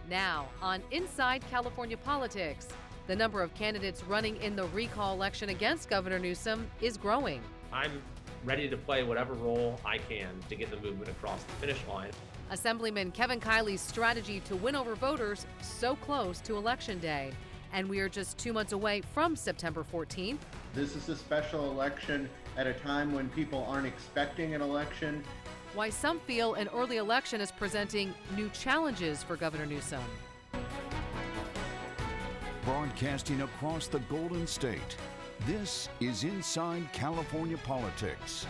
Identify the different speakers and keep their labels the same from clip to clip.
Speaker 1: Now, on Inside California Politics, the number of candidates running in the recall election against Governor Newsom is growing.
Speaker 2: I'm ready to play whatever role I can to get the movement across the finish line.
Speaker 1: Assemblyman Kevin Kiley's strategy to win over voters so close to Election Day. And we are just 2 months away from September 14th.
Speaker 3: This is a special election at a time when people aren't expecting an election.
Speaker 1: Why some feel an early election is presenting new challenges for Governor Newsom.
Speaker 4: Broadcasting across the Golden State, this is Inside California Politics.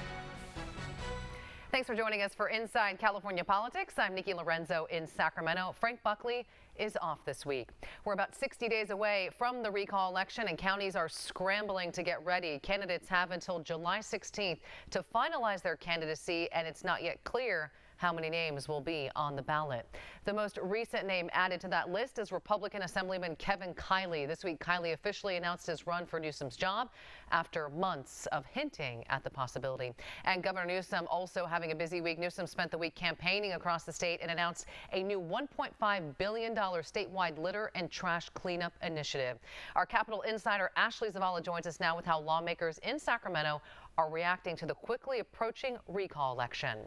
Speaker 5: Thanks for joining us for Inside California Politics. I'm Nikki Lorenzo in Sacramento. Frank Buckley is off this week. We're about 60 days away from the recall election, and counties are scrambling to get ready. Candidates have until July 16th to finalize their candidacy, and it's not yet clear how many names will be on the ballot. The most recent name added to that list is Republican Assemblyman Kevin Kiley. This week, Kiley officially announced his run for Newsom's job after months of hinting at the possibility. And Governor Newsom also having a busy week. Newsom spent the week campaigning across the state and announced a new $1.5 billion statewide litter and trash cleanup initiative. Our Capitol insider Ashley Zavala joins us now with how lawmakers in Sacramento are reacting to the quickly approaching recall election.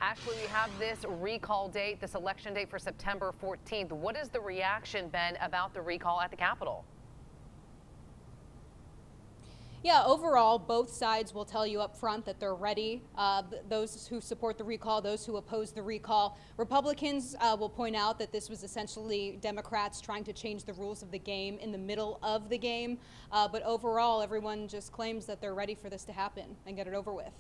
Speaker 5: Ashley, we have this recall date, this election date for September 14th. What has the reaction been about the recall at the Capitol?
Speaker 6: Yeah, overall, both sides will tell you up front that they're ready. Those who support the recall, those who oppose the recall. Republicans will point out that this was essentially Democrats trying to change the rules of the game in the middle of the game. But overall, everyone just claims that they're ready for this to happen and get it over with.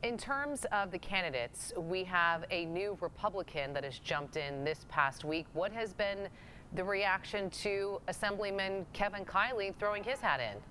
Speaker 5: In terms of the candidates, we have a new Republican that has jumped in this past week. What has been the reaction to Assemblyman Kevin Kiley throwing his hat in?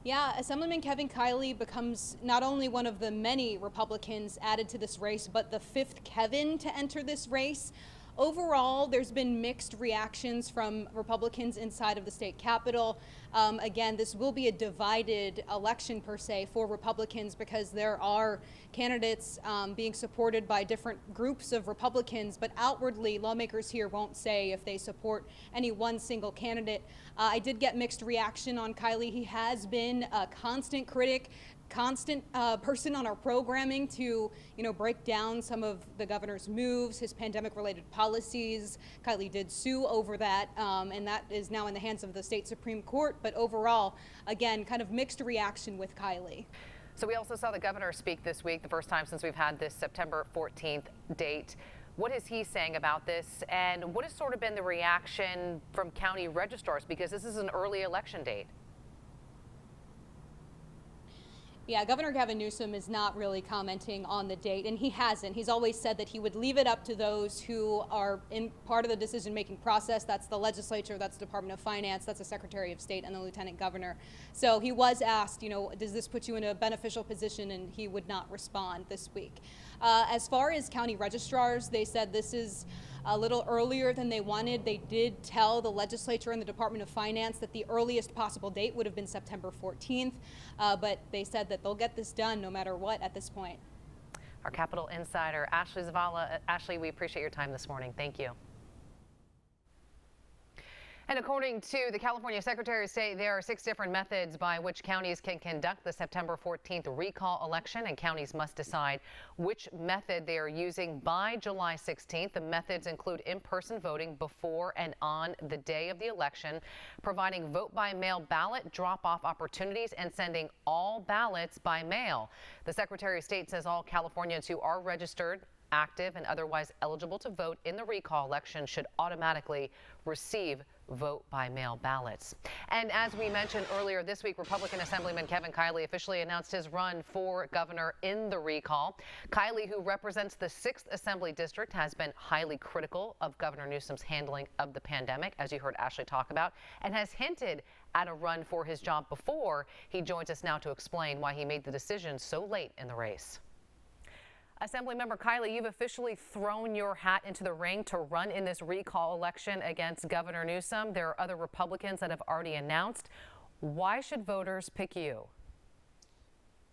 Speaker 6: Yeah, Assemblyman Kevin Kiley becomes not only one of the many Republicans added to this race, but the fifth Kevin to enter this race. Overall, there's been mixed reactions from Republicans inside of the state capitol. Again, this will be a divided election per se for Republicans because there are candidates being supported by different groups of Republicans, but outwardly lawmakers here won't say if they support any one single candidate. I did get mixed reaction on Kiley. He has been a constant critic, constant person on our programming to, break down some of the governor's moves, his pandemic-related policies. Kiley did sue over that, and that is now in the hands of the state Supreme Court. But overall, again, kind of mixed reaction with Kiley.
Speaker 5: So we also saw the governor speak this week, the first time since we've had this September 14th date. What is he saying about this, and what has sort of been the reaction from county registrars, because this is an early election date?
Speaker 6: Yeah, Governor Gavin Newsom is not really commenting on the date, and he hasn't. He's always said that he would leave it up to those who are in part of the decision-making process. That's the legislature, that's the Department of Finance, that's the Secretary of State, and the Lieutenant Governor. So he was asked, does this put you in a beneficial position, and he would not respond this week. As far as county registrars, they said this is a little earlier than they wanted. They did tell the legislature and the Department of Finance that the earliest possible date would have been September 14th, but they said that they'll get this done no matter what at this point.
Speaker 5: Our Capitol insider, Ashley Zavala. Ashley, we appreciate your time this morning. Thank you. And according to the California Secretary of State, there are 6 different methods by which counties can conduct the September 14th recall election, and counties must decide which method they are using by July 16th. The methods include in-person voting before and on the day of the election, providing vote-by-mail ballot drop-off opportunities, and sending all ballots by mail. The Secretary of State says all Californians who are registered, active, and otherwise eligible to vote in the recall election should automatically receive vote-by-mail ballots. And as we mentioned earlier this week, Republican Assemblyman Kevin Kiley officially announced his run for governor in the recall. Kiley, who represents the 6th Assembly District, has been highly critical of Governor Newsom's handling of the pandemic, as you heard Ashley talk about, and has hinted at a run for his job before. He joins us now to explain why he made the decision so late in the race. Assemblymember Kiley, you've officially thrown your hat into the ring to run in this recall election against Governor Newsom. There are other Republicans that have already announced. Why should voters pick you?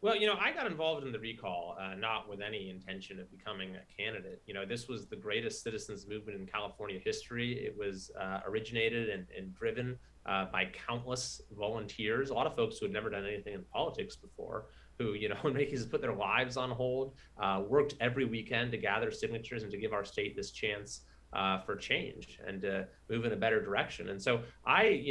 Speaker 2: Well, I got involved in the recall, not with any intention of becoming a candidate. This was the greatest citizens movement in California history. It was originated and driven by countless volunteers, a lot of folks who had never done anything in politics before, who, in many cases put their lives on hold, worked every weekend to gather signatures and to give our state this chance for change and to move in a better direction. And so I,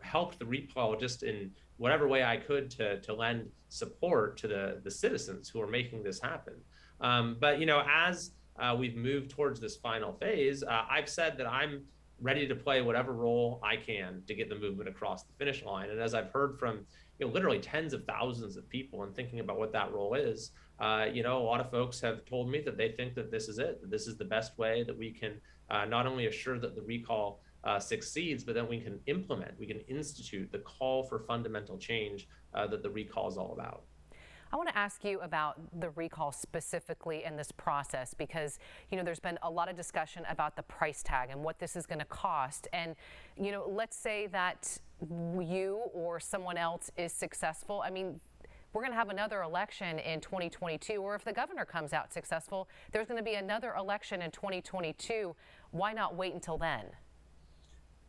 Speaker 2: helped the recall just in whatever way I could to lend support to the citizens who are making this happen. But as we've moved towards this final phase, I've said that I'm ready to play whatever role I can to get the movement across the finish line. And as I've heard from literally tens of thousands of people and thinking about what that role is, a lot of folks have told me that they think that this is it, that this is the best way that we can not only assure that the recall succeeds, but then we can institute the call for fundamental change that the recall is all about.
Speaker 5: I want to ask you about the recall specifically in this process because, there's been a lot of discussion about the price tag and what this is going to cost. And, let's say that you or someone else is successful. I mean, we're going to have another election in 2022, or if the governor comes out successful, there's going to be another election in 2022. Why not wait until then?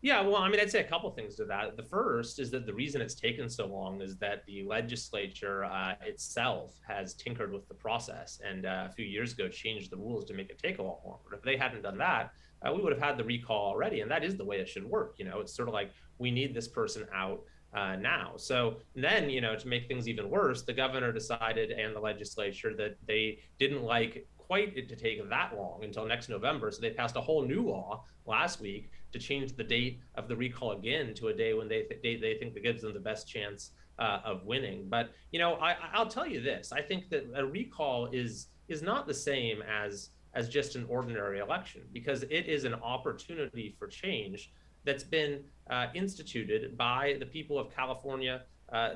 Speaker 2: Yeah, well, I'd say a couple things to that. The first is that the reason it's taken so long is that the legislature itself has tinkered with the process and a few years ago changed the rules to make it take a lot longer. If they hadn't done that, we would have had the recall already, and that is the way it should work. It's sort of like we need this person out now. So then, to make things even worse, the governor decided and the legislature that they didn't like quite it to take that long until next November. So they passed a whole new law last week to change the date of the recall again to a day when they think that gives them the best chance of winning. But, I'll tell you this, I think that a recall is not the same as just an ordinary election, because it is an opportunity for change that's been instituted by the people of California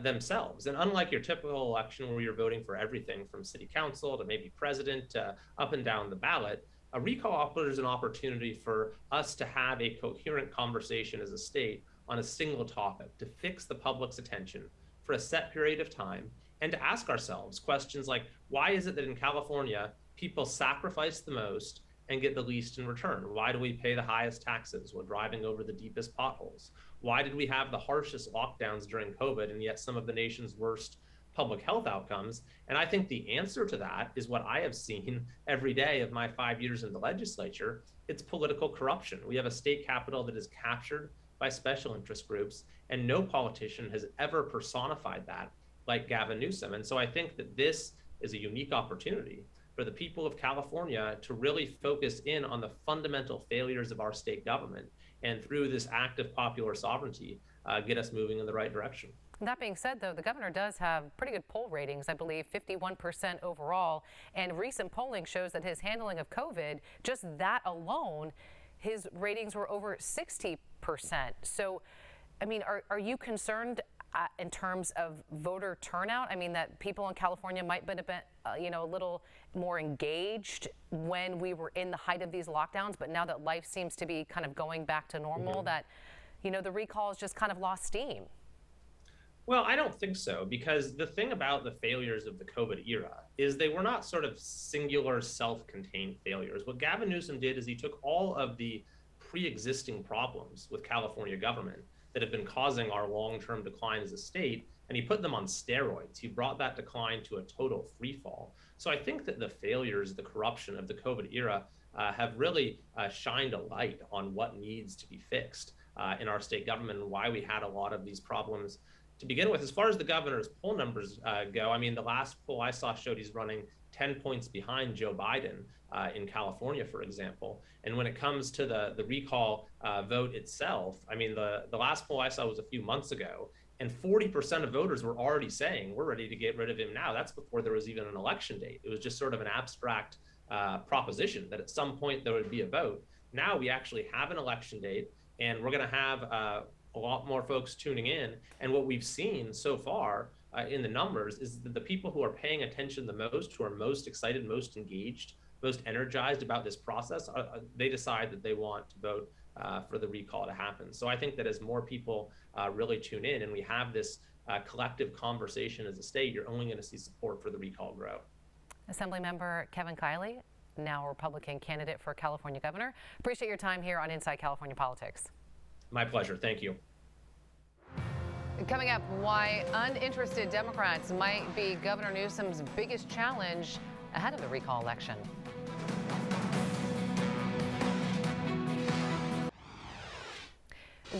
Speaker 2: themselves. And unlike your typical election where you're voting for everything from city council to maybe president up and down the ballot, a recall offers an opportunity for us to have a coherent conversation as a state on a single topic, to fix the public's attention for a set period of time, and to ask ourselves questions like, why is it that in California people sacrifice the most and get the least in return? Why do we pay the highest taxes while driving over the deepest potholes? Why did we have the harshest lockdowns during COVID and yet some of the nation's worst public health outcomes? And I think the answer to that is what I have seen every day of my 5 years in the legislature. It's political corruption. We have a state capitol that is captured by special interest groups, and no politician has ever personified that like Gavin Newsom. And so I think that this is a unique opportunity for the people of California to really focus in on the fundamental failures of our state government, and through this act of popular sovereignty, get us moving in the right direction.
Speaker 5: That being said, though, the governor does have pretty good poll ratings, I believe 51% overall, and recent polling shows that his handling of COVID, just that alone, his ratings were over 60%. So, are you concerned in terms of voter turnout? That people in California might have been, a little more engaged when we were in the height of these lockdowns, but now that life seems to be kind of going back to normal, that, the recall has just kind of lost steam.
Speaker 2: Well, I don't think so, because the thing about the failures of the COVID era is they were not sort of singular self-contained failures. What Gavin Newsom did is he took all of the pre-existing problems with California government that have been causing our long-term decline as a state, and he put them on steroids. He brought that decline to a total free fall. So I think that the failures, the corruption of the COVID era have really shined a light on what needs to be fixed in our state government and why we had a lot of these problems to begin with. As far as the governor's poll numbers go, the last poll I saw showed he's running 10 points behind Joe Biden in California, for example. And when it comes to the recall vote itself, the last poll I saw was a few months ago, and 40% of voters were already saying, we're ready to get rid of him now. That's before there was even an election date. It was just sort of an abstract proposition that at some point there would be a vote. Now we actually have an election date, and we're going to have a lot more folks tuning in. And what we've seen so far in the numbers is that the people who are paying attention the most, who are most excited, most engaged, most energized about this process, they decide that they want to vote for the recall to happen. So I think that as more people really tune in and we have this collective conversation as a state, you're only going to see support for the recall grow.
Speaker 5: Assemblymember Kevin Kiley, now a Republican candidate for California governor. Appreciate your time here on Inside California Politics.
Speaker 2: My pleasure. Thank you.
Speaker 5: Coming up, why uninterested Democrats might be Governor Newsom's biggest challenge ahead of the recall election.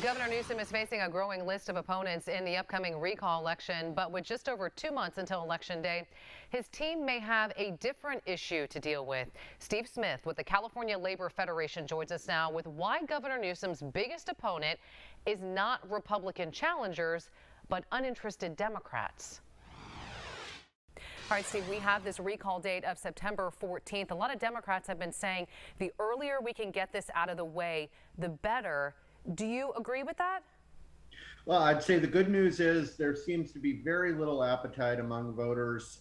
Speaker 5: Governor Newsom is facing a growing list of opponents in the upcoming recall election, but with just over 2 months until Election Day, his team may have a different issue to deal with. Steve Smith with the California Labor Federation joins us now with why Governor Newsom's biggest opponent is not Republican challengers, but uninterested Democrats. All right, Steve, we have this recall date of September 14th. A lot of Democrats have been saying the earlier we can get this out of the way, the better. Do you agree with that?
Speaker 3: Well, I'd say the good news is there seems to be very little appetite among voters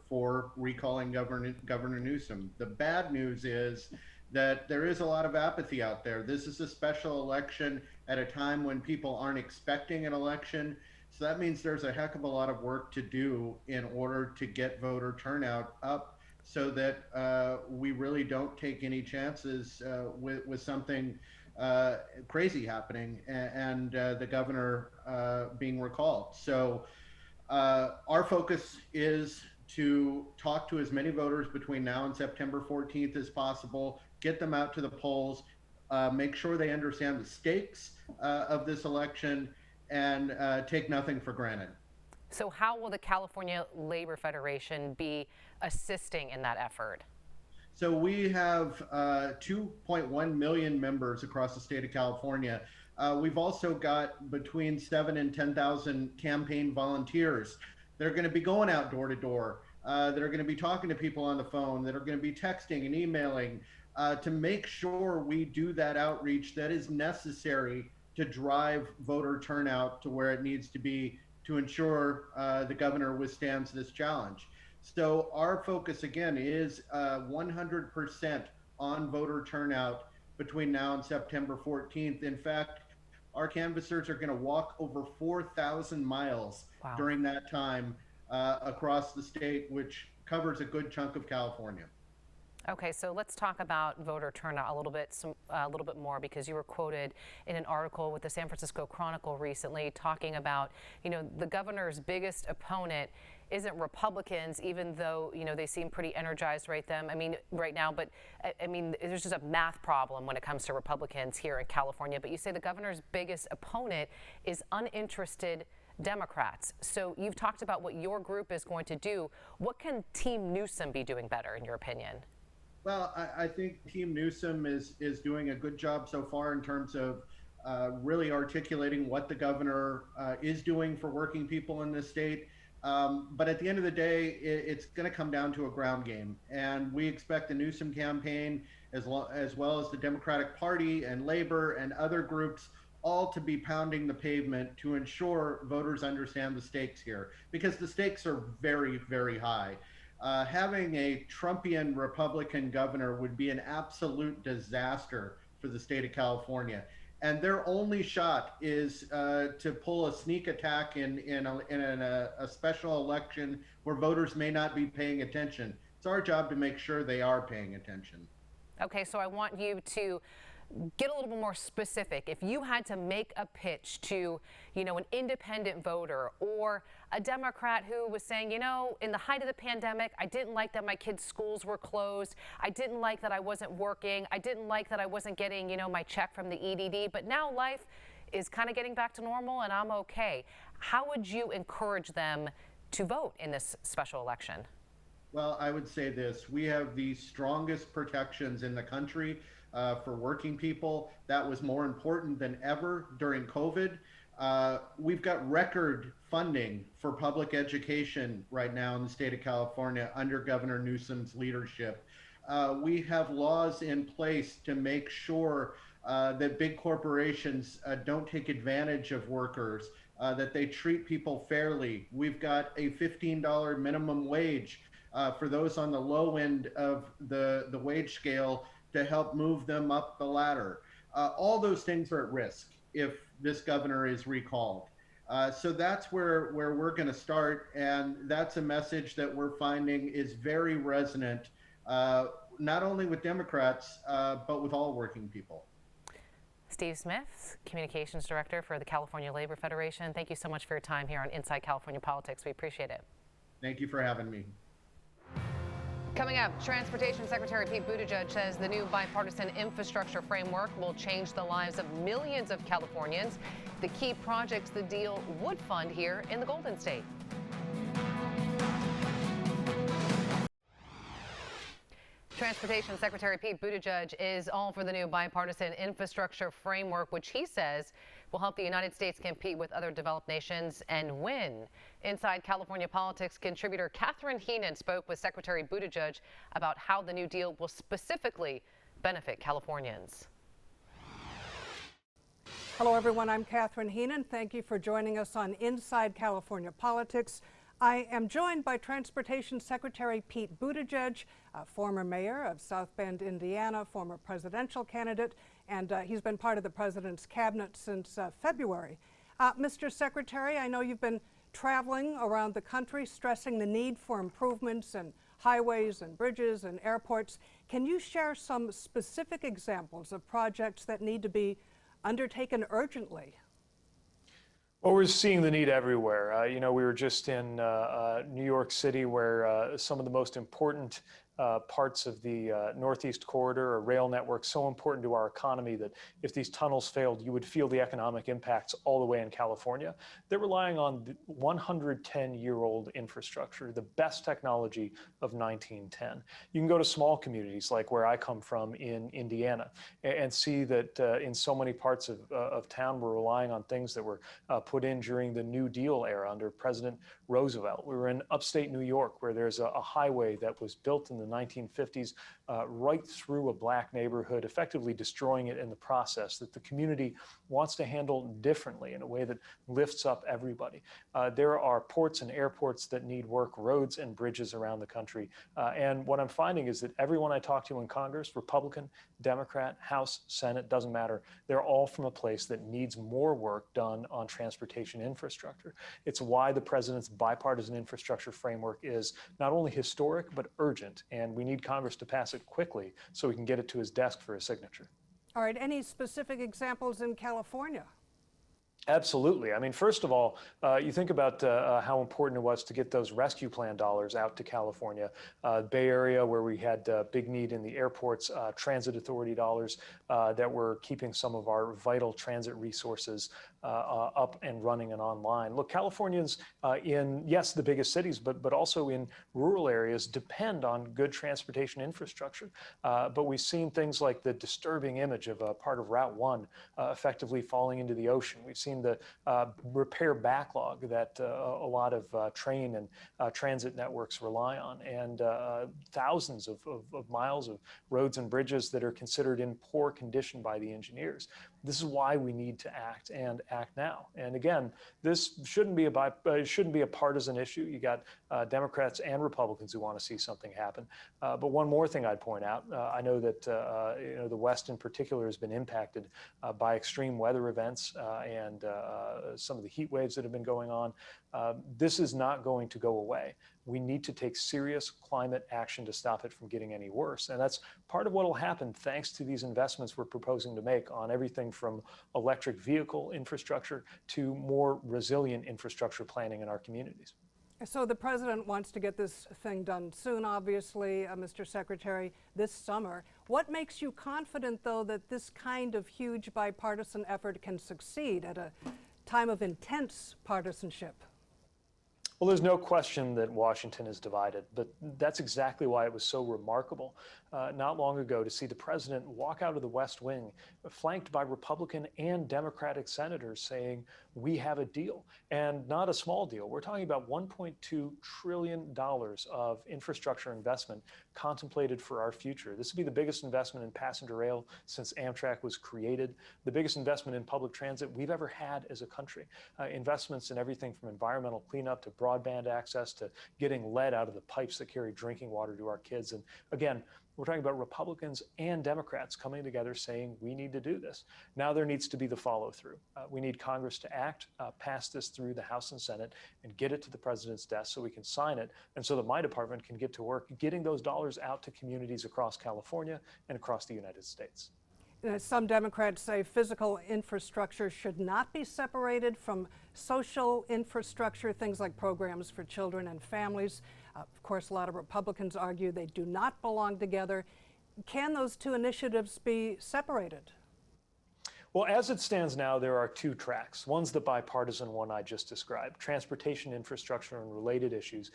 Speaker 3: for recalling Governor Newsom. The bad news is that there is a lot of apathy out there. This is a special election at a time when people aren't expecting an election. So that means there's a heck of a lot of work to do in order to get voter turnout up so that we really don't take any chances with something crazy happening and the governor being recalled. So our focus is to talk to as many voters between now and September 14th as possible, get them out to the polls, make sure they understand the stakes of this election, and take nothing for granted.
Speaker 5: So how will the California Labor Federation be assisting in that effort?
Speaker 3: So we have 2.1 million members across the state of California. We've also got between 7,000 and 10,000 campaign volunteers that are going to be going out door to door, that are going to be talking to people on the phone, that are going to be texting and emailing to make sure we do that outreach that is necessary to drive voter turnout to where it needs to be to ensure the governor withstands this challenge. So our focus again is 100% on voter turnout between now and September 14th. In fact, our canvassers are going to walk over 4,000 miles during that time across the state, which covers a good chunk of California.
Speaker 5: Okay, so let's talk about voter turnout a little bit more, because you were quoted in an article with the San Francisco Chronicle recently talking about, the governor's biggest opponent isn't Republicans, even though, they seem pretty energized right now. But there's just a math problem when it comes to Republicans here in California. But you say the governor's biggest opponent is uninterested Democrats. So you've talked about what your group is going to do. What can Team Newsom be doing better, in your opinion?
Speaker 3: Well, I think Team Newsom is doing a good job so far in terms of really articulating what the governor is doing for working people in this state. But at the end of the day, it's going to come down to a ground game. And we expect the Newsom campaign, as well as the Democratic Party and Labor and other groups, all to be pounding the pavement to ensure voters understand the stakes here, because the stakes are very, very high. Having a Trumpian Republican governor would be an absolute disaster for the state of California. And their only shot is to pull a sneak attack in a special election where voters may not be paying attention. It's our job to make sure they are paying attention.
Speaker 5: Okay, so I want you to get a little bit more specific. If you had to make a pitch to, an independent voter or a Democrat who was saying, in the height of the pandemic, I didn't like that my kids' schools were closed. I didn't like that I wasn't working. I didn't like that I wasn't getting, my check from the EDD. But now life is kind of getting back to normal and I'm okay. How would you encourage them to vote in this special election?
Speaker 3: Well, I would say this. We have the strongest protections in the country for working people. That was more important than ever during COVID. We've got record funding for public education right now in the state of California under Governor Newsom's leadership. We have laws in place to make sure that big corporations don't take advantage of workers, that they treat people fairly. We've got a $15 minimum wage for those on the low end of the wage scale to help move them up the ladder. All those things are at risk if this governor is recalled. So that's where we're going to start, and that's a message that we're finding is very resonant, not only with Democrats, but with all working people.
Speaker 5: Steve Smith, Communications Director for the California Labor Federation. Thank you so much for your time here on Inside California Politics. We appreciate it.
Speaker 3: Thank you for having me.
Speaker 5: Coming up, Transportation Secretary Pete Buttigieg says the new Bipartisan Infrastructure Framework will change the lives of millions of Californians. The key projects the deal would fund here in the Golden State. Transportation Secretary Pete Buttigieg is all for the new Bipartisan Infrastructure Framework, which he says will help the United States compete with other developed nations and win. Inside California Politics contributor Catherine Heenan spoke with Secretary Buttigieg about how the new deal will specifically benefit Californians.
Speaker 7: Hello, everyone. I'm Catherine Heenan. Thank you for joining us on Inside California Politics. I am joined by Transportation Secretary Pete Buttigieg, former mayor of South Bend, Indiana, former presidential candidate, and he's been part of the president's cabinet since February. Mr. Secretary, I know you've been traveling around the country stressing the need for improvements in highways and bridges and airports. Can you share some specific examples of projects that need to be undertaken urgently?
Speaker 8: Well, we're seeing the need everywhere. We were just in New York City, where some of the most important parts of the Northeast Corridor or rail network, so important to our economy that if these tunnels failed, you would feel the economic impacts all the way in California. They're relying on the 110-year-old infrastructure, the best technology of 1910. You can go to small communities like where I come from in Indiana and see that in so many parts of town, we're relying on things that were put in during the New Deal era under President Roosevelt. We were in upstate New York, where there's a highway that was built in the 1950s right through a black neighborhood, effectively destroying it in the process, that the community wants to handle differently in a way that lifts up everybody. There are ports and airports that need work, roads and bridges around the country. And what I'm finding is that everyone I talk to in Congress, Republican, Democrat, House, Senate, doesn't matter, they're all from a place that needs more work done on transportation infrastructure. It's why the president's Bipartisan Infrastructure Framework is not only historic, but urgent. And we need Congress to pass it quickly so we can get it to his desk for his signature.
Speaker 7: All right, any specific examples in California?
Speaker 8: Absolutely. I mean, first of all, you think about how important it was to get those rescue plan dollars out to California. Bay Area, where we had big need in the airports, transit authority dollars that were keeping some of our vital transit resources up and running and online. Look, Californians in, yes, the biggest cities, but also in rural areas depend on good transportation infrastructure. But we've seen things like the disturbing image of a part of Route 1 effectively falling into the ocean. We've seen the repair backlog that a lot of train and transit networks rely on, and thousands of miles of roads and bridges that are considered in poor condition by the engineers. This is why we need to act, and act now. And again, this shouldn't be a partisan issue. You got Democrats and Republicans who want to see something happen. But one more thing I'd point out: I know that the West in particular has been impacted by extreme weather events and some of the heat waves that have been going on. This is not going to go away. We need to take serious climate action to stop it from getting any worse. And that's part of what will happen thanks to these investments we're proposing to make on everything from electric vehicle infrastructure to more resilient infrastructure planning in our communities.
Speaker 7: So the president wants to get this thing done soon, obviously, Mr. Secretary, this summer. What makes you confident, though, that this kind of huge bipartisan effort can succeed at a time of intense partisanship?
Speaker 8: Well, there's no question that Washington is divided, but that's exactly why it was so remarkable not long ago to see the president walk out of the West Wing, flanked by Republican and Democratic senators saying, we have a deal, and not a small deal. We're talking about $1.2 trillion of infrastructure investment contemplated for our future. This would be the biggest investment in passenger rail since Amtrak was created, the biggest investment in public transit we've ever had as a country. Investments in everything from environmental cleanup to broadband access to getting lead out of the pipes that carry drinking water to our kids. And again, we're talking about Republicans and Democrats coming together saying we need to do this. Now there needs to be the follow through. We need Congress to act. fact pass this through the House and Senate and get it to the president's desk so we can sign it, and so that my department can get to work getting those dollars out to communities across California and across the United States.
Speaker 7: Some Democrats say physical infrastructure should not be separated from social infrastructure, things like programs for children and families. Of course, a lot of Republicans argue they do not belong together. Can those two initiatives be separated?
Speaker 8: Well, as it stands now, there are two tracks. One's the bipartisan one I just described, transportation infrastructure and related issues,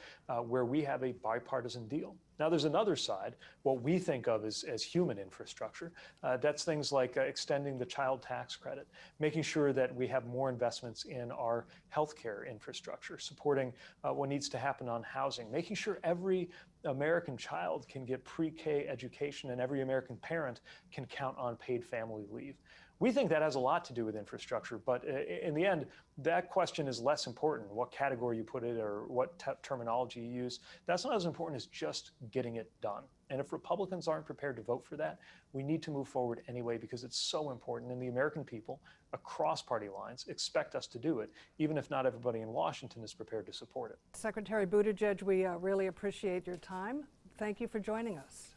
Speaker 8: where we have a bipartisan deal. Now, there's another side, what we think of as human infrastructure. That's things like extending the child tax credit, making sure that we have more investments in our healthcare infrastructure, supporting what needs to happen on housing, making sure every American child can get pre-K education and every American parent can count on paid family leave. We think that has a lot to do with infrastructure, but in the end, that question is less important, what category you put it or what terminology you use. That's not as important as just getting it done. And if Republicans aren't prepared to vote for that, we need to move forward anyway because it's so important, and the American people across party lines expect us to do it, even if not everybody in Washington is prepared to support it.
Speaker 7: Secretary Buttigieg, we really appreciate your time. Thank you for joining us.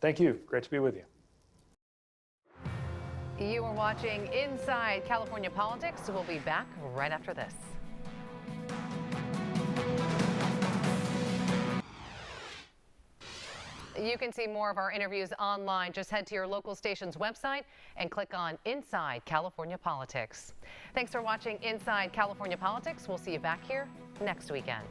Speaker 8: Thank you. Great to be with you.
Speaker 5: You are watching Inside California Politics. We'll be back right after this. You can see more of our interviews online. Just head to your local station's website and click on Inside California Politics. Thanks for watching Inside California Politics. We'll see you back here next weekend.